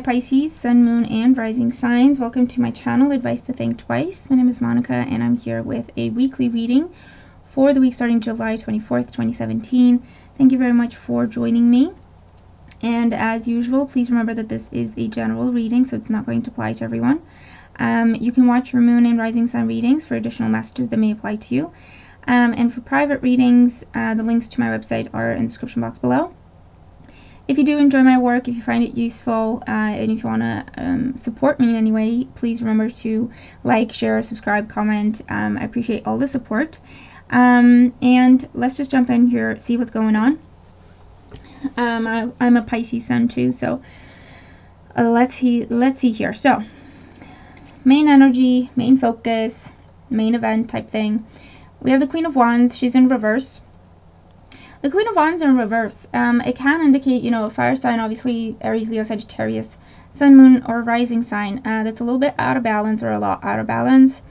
Hi Pisces, Sun, Moon, and Rising signs. Welcome to my channel, Advice to Think Twice. My name is Monica, and I'm here with a weekly reading for the week starting July 24th, 2017. Thank you very much for joining me. And as usual, please remember that this is a general reading, so it's not going to apply to everyone. You can watch your Moon and Rising Sun readings for additional messages that may apply to you. And for private readings, the links to my website are in the description box below. If you do enjoy my work, if you find it useful, and if you want to support me in any way, please remember to like, share, subscribe, comment. I appreciate all the support. And let's just jump in here, see what's going on. I'm a Pisces sun too, so let's see here. So, main energy, main focus, main event type thing. We have the Queen of Wands. She's in reverse. The Queen of Wands in reverse, it can indicate, you know, a fire sign, obviously Aries, Leo, Sagittarius, Sun, Moon, or Rising sign that's a little bit out of balance or a lot out of balance.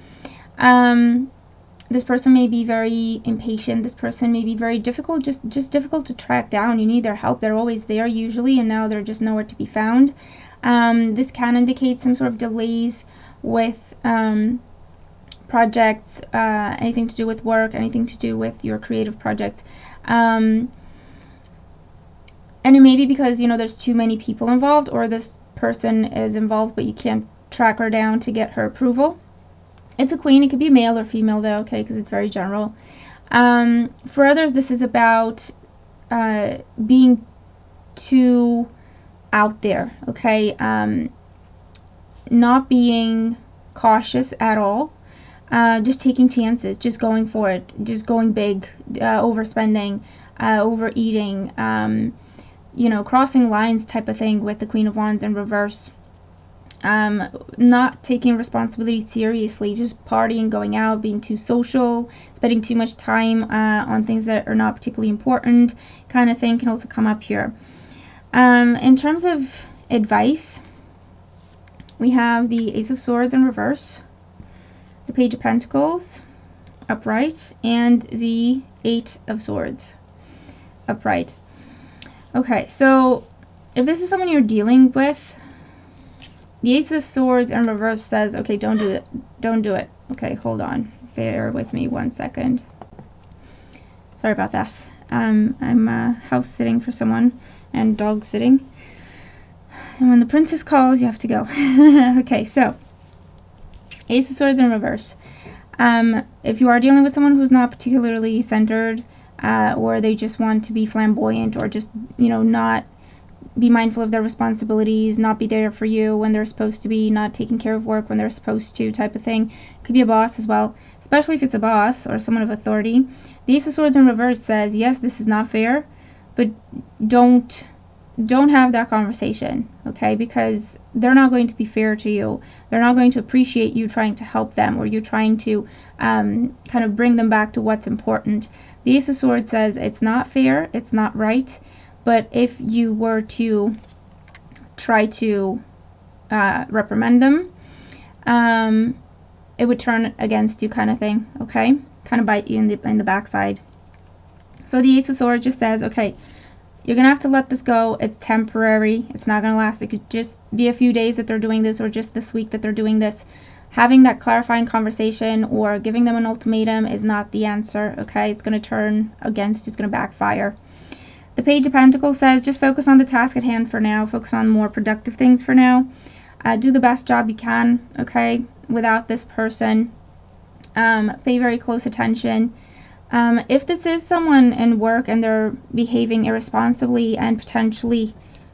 This person may be very impatient. This person may be very difficult, just difficult to track down. You need their help. They're always there usually, and now they're just nowhere to be found. This can indicate some sort of delays with projects, anything to do with work, anything to do with your creative projects. And it may be because, you know, there's too many people involved, or this person is involved but you can't track her down to get her approval. It's a queen. It could be male or female though, okay, because it's very general. For others, this is about being too out there, okay, not being cautious at all. Just taking chances, just going for it, just going big, overspending, overeating, you know, crossing lines type of thing with the Queen of Wands in reverse. Not taking responsibility seriously, just partying, going out, being too social, spending too much time on things that are not particularly important kind of thing can also come up here. In terms of advice, we have the Ace of Swords in reverse, the Page of Pentacles upright, and the Eight of Swords upright. Okay, so if this is someone you're dealing with, the Ace of Swords in reverse says, okay, don't do it. Don't do it. Okay, hold on. Bear with me 1 second. Sorry about that. I'm house sitting for someone and dog sitting. And when the princess calls, you have to go. Okay, so Ace of Swords in reverse. If you are dealing with someone who's not particularly centered, or they just want to be flamboyant, or just, you know, not be mindful of their responsibilities, not be there for you when they're supposed to be, not taking care of work when they're supposed to type of thing. Could be a boss as well, especially if it's a boss or someone of authority. The Ace of Swords in reverse says, yes, this is not fair, but don't have that conversation, okay, because they're not going to be fair to you. They're not going to appreciate you trying to help them, or you trying to kind of bring them back to what's important. The Ace of Swords says it's not fair, it's not right, but if you were to try to reprimand them, it would turn against you kind of thing, okay, kind of bite you in the backside. So the Ace of Swords just says, okay, you're going to have to let this go. It's temporary. It's not going to last. It could just be a few days that they're doing this, or just this week that they're doing this. Having that clarifying conversation or giving them an ultimatum is not the answer, okay? It's going to turn against, it's going to backfire. The Page of Pentacles says just focus on the task at hand for now. Focus on more productive things for now. Do the best job you can, okay, without this person. Pay very close attention. If this is someone in work and they're behaving irresponsibly and potentially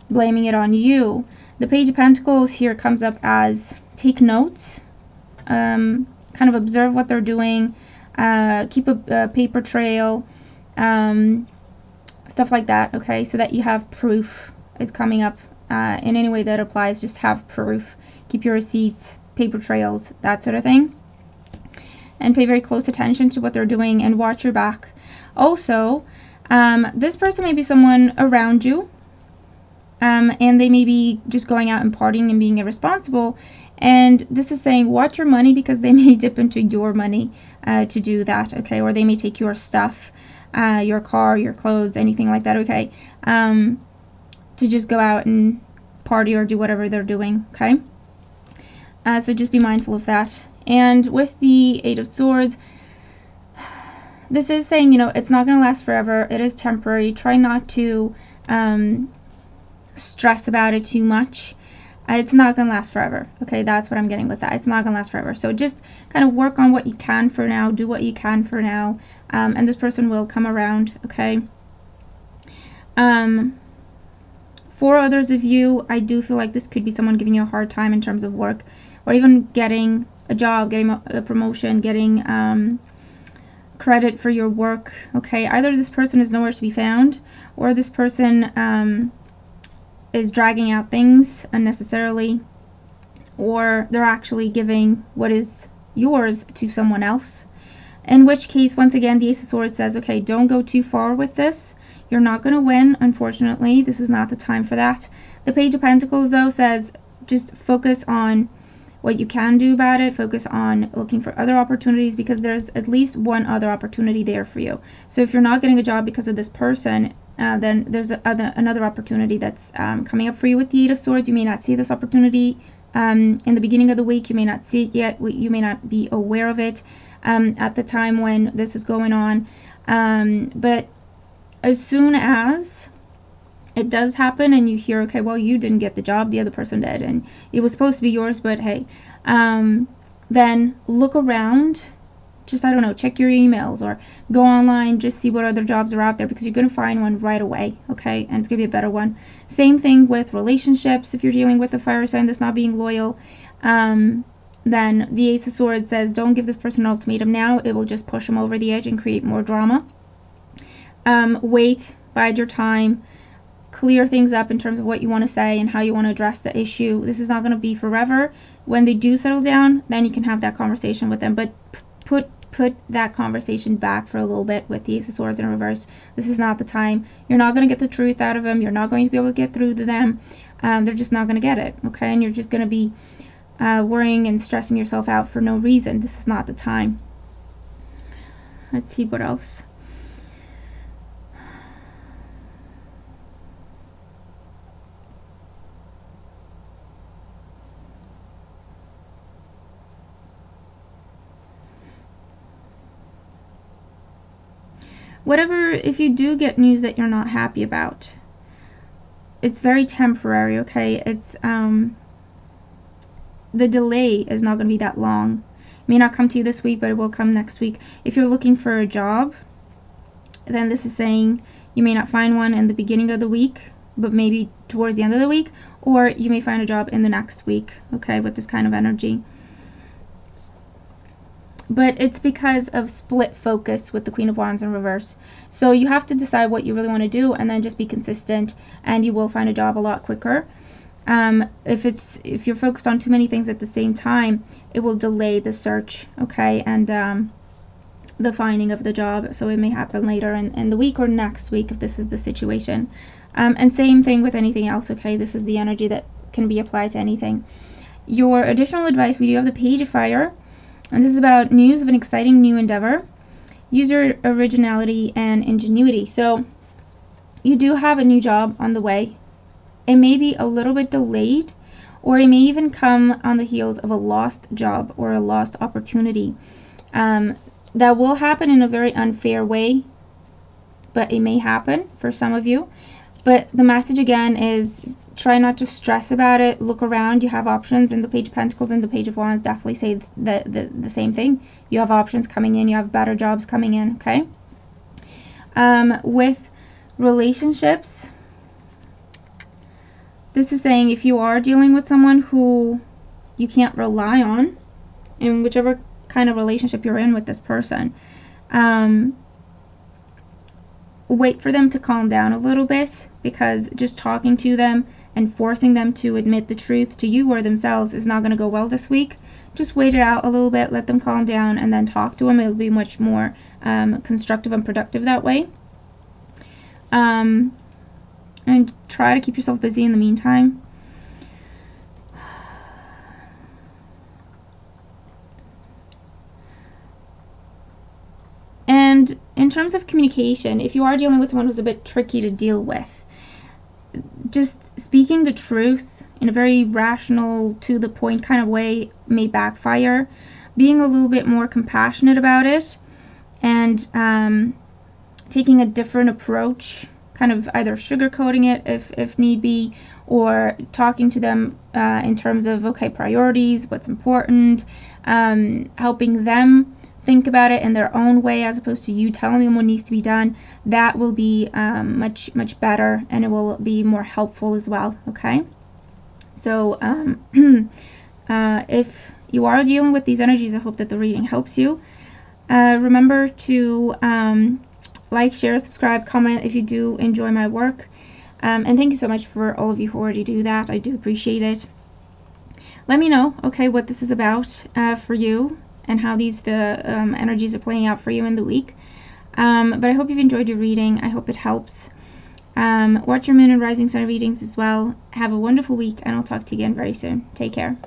blaming it on you, the Page of Pentacles here comes up as take notes, kind of observe what they're doing, keep a paper trail, stuff like that, okay, so that you have proof is coming up in any way that applies. Just have proof, keep your receipts, paper trails, that sort of thing. And pay very close attention to what they're doing and watch your back. Also, this person may be someone around you, and they may be just going out and partying and being irresponsible. And this is saying watch your money, because they may dip into your money to do that, okay? Or they may take your stuff, your car, your clothes, anything like that, okay? To just go out and party or do whatever they're doing, okay? So just be mindful of that. And with the Eight of Swords, this is saying, you know, it's not going to last forever. It is temporary. Try not to stress about it too much. It's not going to last forever. Okay, that's what I'm getting with that. It's not going to last forever. So just kind of work on what you can for now. Do what you can for now. And this person will come around, okay? For others of you, I do feel like this could be someone giving you a hard time in terms of work, or even getting a job, getting a promotion, getting credit for your work, okay? Either this person is nowhere to be found, or this person is dragging out things unnecessarily, or they're actually giving what is yours to someone else. In which case, once again, the Ace of Swords says, okay, don't go too far with this. You're not going to win, unfortunately. This is not the time for that. The Page of Pentacles, though, says just focus on what you can do about it. Focus on looking for other opportunities, because there's at least one other opportunity there for you. So if you're not getting a job because of this person, then there's another opportunity that's coming up for you with the Eight of Swords. You may not see this opportunity in the beginning of the week. You may not see it yet. You may not be aware of it at the time when this is going on. But as soon as it does happen and you hear, okay, well, you didn't get the job, the other person did, and it was supposed to be yours, but hey, then look around. Just, I don't know, check your emails or go online, just see what other jobs are out there, because you're going to find one right away, okay? And it's going to be a better one. Same thing with relationships. If you're dealing with a fire sign that's not being loyal, then the Ace of Swords says don't give this person an ultimatum now. It will just push them over the edge and create more drama. Wait, bide your time, clear things up in terms of what you want to say and how you want to address the issue. This is not going to be forever. When they do settle down, then you can have that conversation with them, but put that conversation back for a little bit with the Ace of Swords in reverse. This is not the time. You're not going to get the truth out of them. You're not going to be able to get through to them. They're just not going to get it, okay? And you're just going to be worrying and stressing yourself out for no reason. This is not the time. Let's see what else. Whatever, if you do get news that you're not happy about, it's very temporary, okay? It's, the delay is not going to be that long. It may not come to you this week, but it will come next week. If you're looking for a job, then this is saying you may not find one in the beginning of the week, but maybe towards the end of the week, or you may find a job in the next week, okay, with this kind of energy. But it's because of split focus with the Queen of Wands in reverse. So you have to decide what you really want to do, and then just be consistent, and you will find a job a lot quicker. If you're focused on too many things at the same time, it will delay the search, okay, and the finding of the job. So it may happen later in the week or next week if this is the situation. And same thing with anything else, okay? This is the energy that can be applied to anything. Your additional advice, we do have the Page of Fire. And this is about news of an exciting new endeavor. Use your originality and ingenuity. So you do have a new job on the way. It may be a little bit delayed, or it may even come on the heels of a lost job or a lost opportunity. That will happen in a very unfair way, but it may happen for some of you. But the message again is, try not to stress about it. Look around. You have options. And the Page of Pentacles and the Page of Wands definitely say the same thing. You have options coming in. You have better jobs coming in, okay? With relationships, this is saying if you are dealing with someone who you can't rely on, in whichever kind of relationship you're in with this person, wait for them to calm down a little bit, because just talking to them and forcing them to admit the truth to you or themselves is not going to go well this week. Just wait it out a little bit, let them calm down, and then talk to them. It'll be much more constructive and productive that way. And try to keep yourself busy in the meantime. And in terms of communication, if you are dealing with someone who's a bit tricky to deal with, just speaking the truth in a very rational, to the point kind of way may backfire. Being a little bit more compassionate about it, and taking a different approach, kind of either sugarcoating it if need be, or talking to them in terms of, okay, priorities, what's important, helping them think about it in their own way as opposed to you telling them what needs to be done. That will be much better, and it will be more helpful as well. Okay, so if you are dealing with these energies, I hope that the reading helps you. Remember to like, share, subscribe, comment if you do enjoy my work, and thank you so much for all of you who already do that. I do appreciate it. Let me know, okay, what this is about for you, and how the energies are playing out for you in the week. But I hope you've enjoyed your reading. I hope it helps. Watch your moon and rising sun readings as well. Have a wonderful week, and I'll talk to you again very soon. Take care.